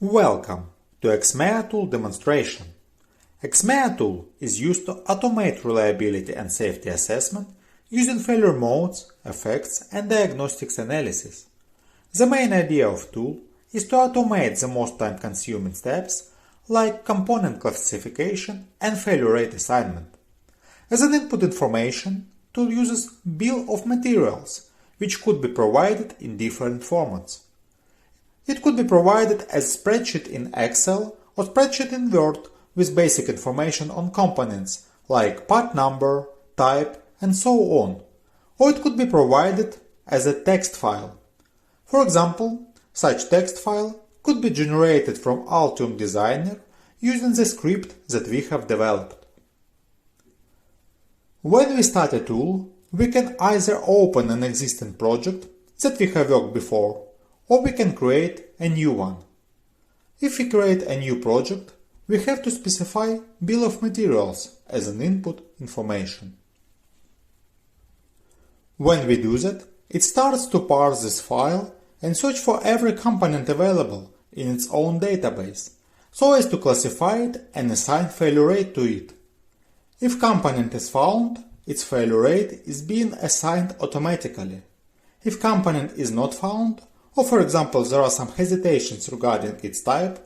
Welcome to AXMEA tool demonstration. AXMEA tool is used to automate reliability and safety assessment using failure modes, effects, and diagnostics analysis. The main idea of tool is to automate the most time-consuming steps like component classification and failure rate assignment. As an input information, tool uses bill of materials, which could be provided in different formats. It could be provided as spreadsheet in Excel or spreadsheet in Word with basic information on components like part number, type, and so on. Or it could be provided as a text file. For example, such text file could be generated from Altium Designer using the script that we have developed. When we start a tool, we can either open an existing project that we have worked before, or we can create a new one. If we create a new project, we have to specify bill of materials as an input information. When we do that, it starts to parse this file and search for every component available in its own database, so as to classify it and assign failure rate to it. If component is found, its failure rate is being assigned automatically. If component is not found, or for example there are some hesitations regarding its type,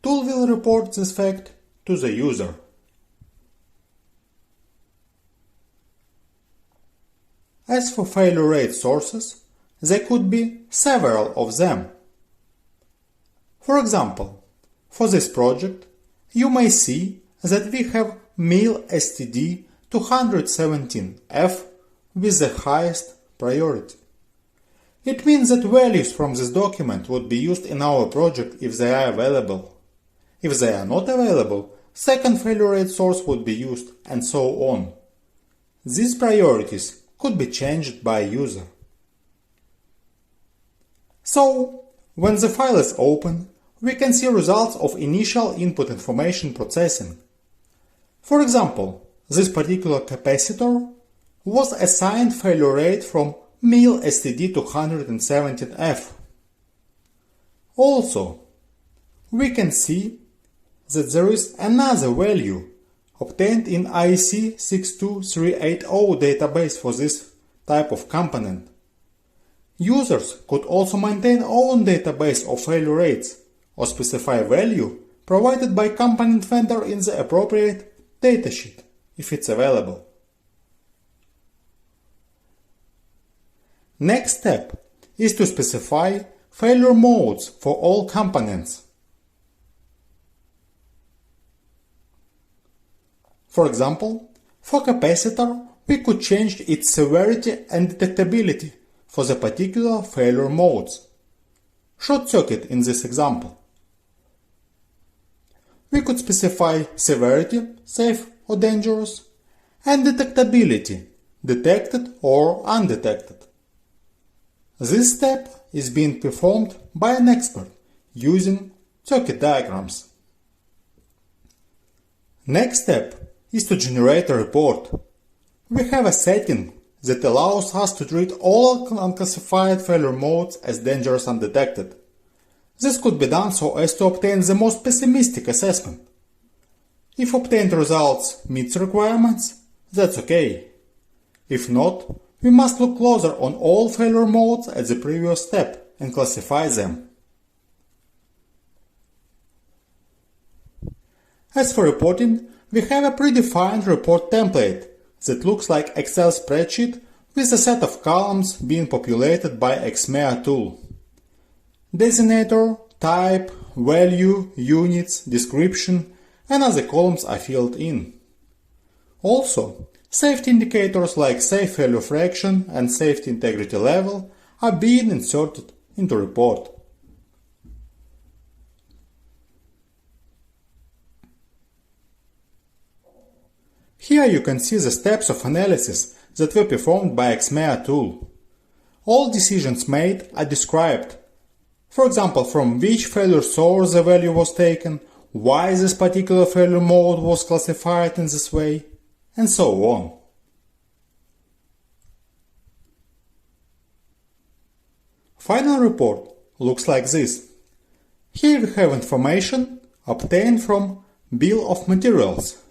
tool will report this fact to the user. As for failure rate sources, there could be several of them. For example, for this project, you may see that we have MIL STD 217F with the highest priority. It means that values from this document would be used in our project if they are available. If they are not available, second failure rate source would be used, and so on. These priorities could be changed by user. So, when the file is open, we can see results of initial input information processing. For example, this particular capacitor was assigned failure rate from MIL STD 217F. Also, we can see that there is another value obtained in IEC 62380 database for this type of component. Users could also maintain own database of failure rates or specify value provided by component vendor in the appropriate datasheet if it's available. Next step is to specify failure modes for all components. For example, for capacitor, we could change its severity and detectability for the particular failure modes. Short circuit in this example. We could specify severity, safe or dangerous, and detectability, detected or undetected. This step is being performed by an expert using circuit diagrams. Next step is to generate a report. We have a setting that allows us to treat all unclassified failure modes as dangerous undetected. This could be done so as to obtain the most pessimistic assessment. If obtained results meet the requirements, that's okay. If not, we must look closer on all failure modes at the previous step and classify them. As for reporting, we have a predefined report template that looks like Excel spreadsheet with a set of columns being populated by AXMEA tool. Designator, type, value, units, description, and other columns are filled in. Also, safety indicators like safe failure fraction and safety integrity level are being inserted into report. Here you can see the steps of analysis that were performed by AXMEA tool. All decisions made are described. For example, from which failure source the value was taken, why this particular failure mode was classified in this way, and so on. Final report looks like this. Here we have information obtained from Bill of Materials.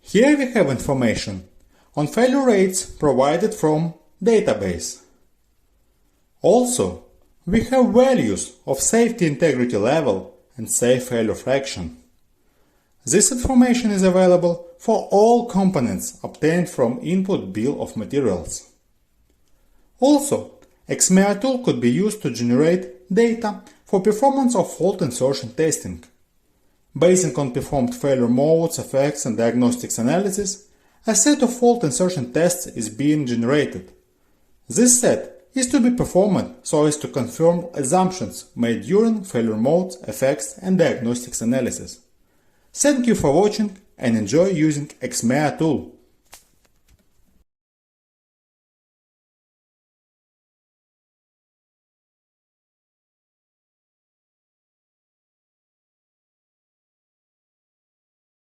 Here we have information on failure rates provided from database. Also, we have values of safety integrity level and safe failure fraction. This information is available for all components obtained from input bill of materials. Also, AXMEA tool could be used to generate data for performance of fault insertion testing. Based on performed failure modes, effects, and diagnostics analysis, a set of fault insertion tests is being generated. This set is to be performed so as to confirm assumptions made during failure modes, effects, and diagnostics analysis. Thank you for watching and enjoy using AXMEA tool.